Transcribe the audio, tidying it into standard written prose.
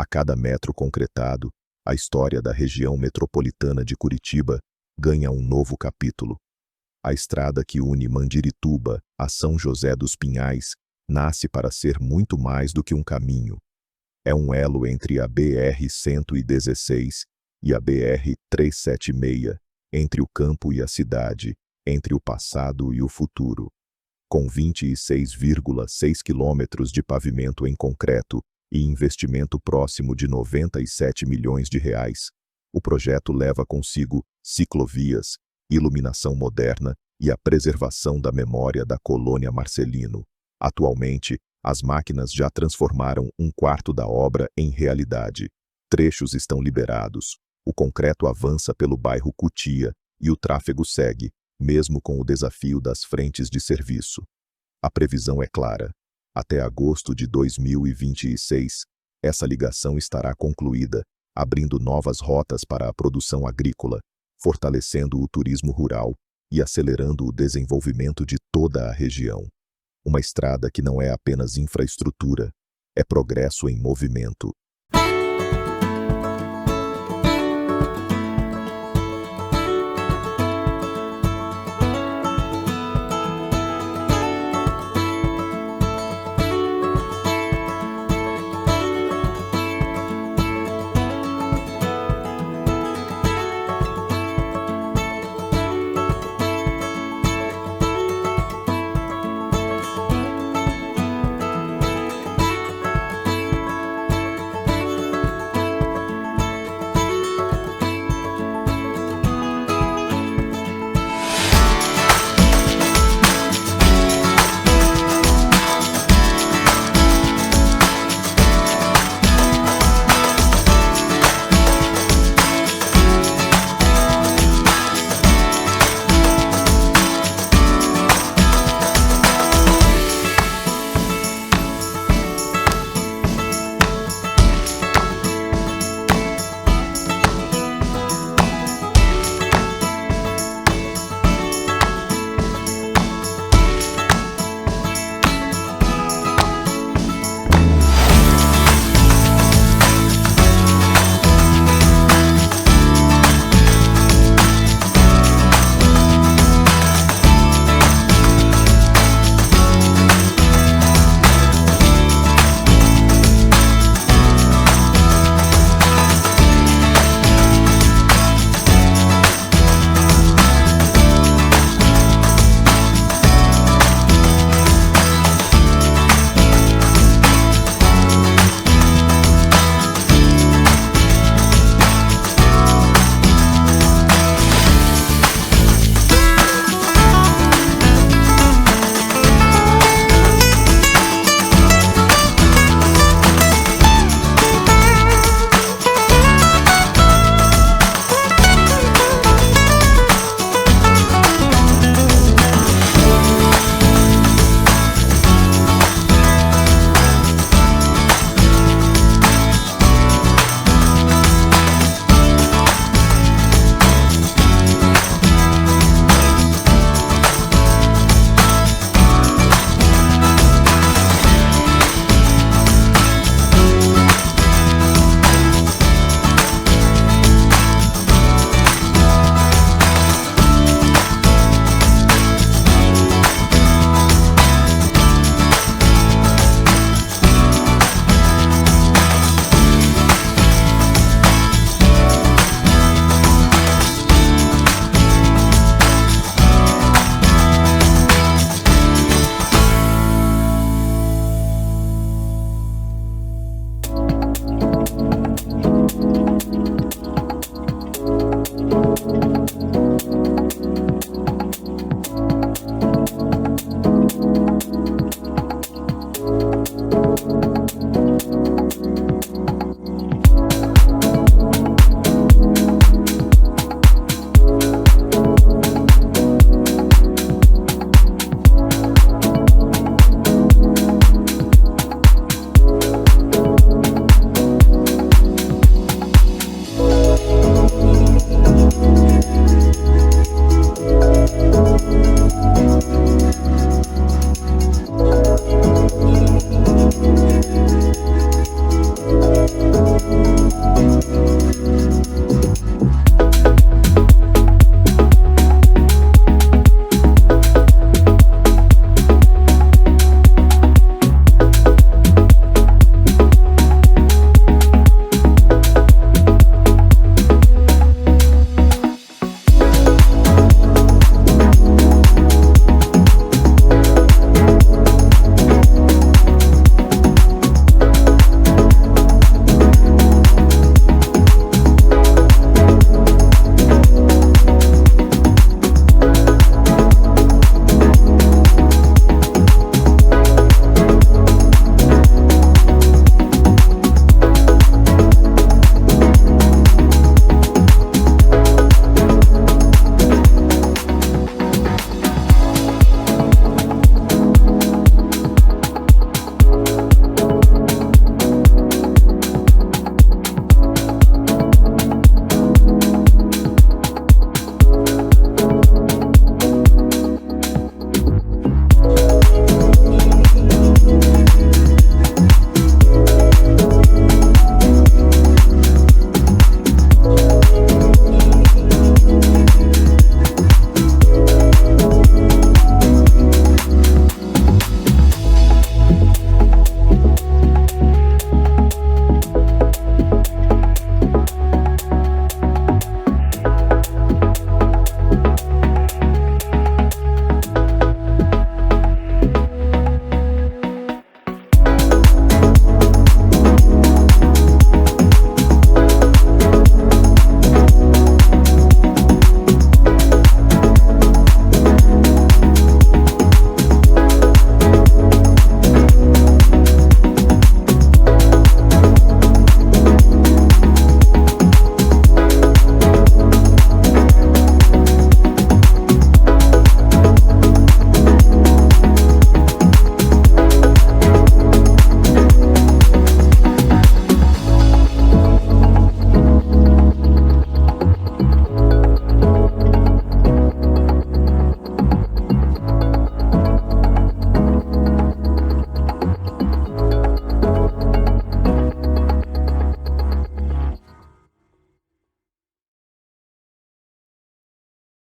A cada metro concretado, a história da região metropolitana de Curitiba ganha um novo capítulo. A estrada que une Mandirituba a São José dos Pinhais nasce para ser muito mais do que um caminho. É um elo entre a BR-116 e a BR-376, entre o campo e a cidade, entre o passado e o futuro. Com 26,6 quilômetros de pavimento em concreto e investimento próximo de 97 milhões de reais, o projeto leva consigo ciclovias, iluminação moderna e a preservação da memória da colônia Marcelino. Atualmente, as máquinas já transformaram um quarto da obra em realidade. Trechos estão liberados, o concreto avança pelo bairro Cutia e o tráfego segue, mesmo com o desafio das frentes de serviço. A previsão é clara. Até agosto de 2026, essa ligação estará concluída, abrindo novas rotas para a produção agrícola, fortalecendo o turismo rural e acelerando o desenvolvimento de toda a região. Uma estrada que não é apenas infraestrutura, é progresso em movimento.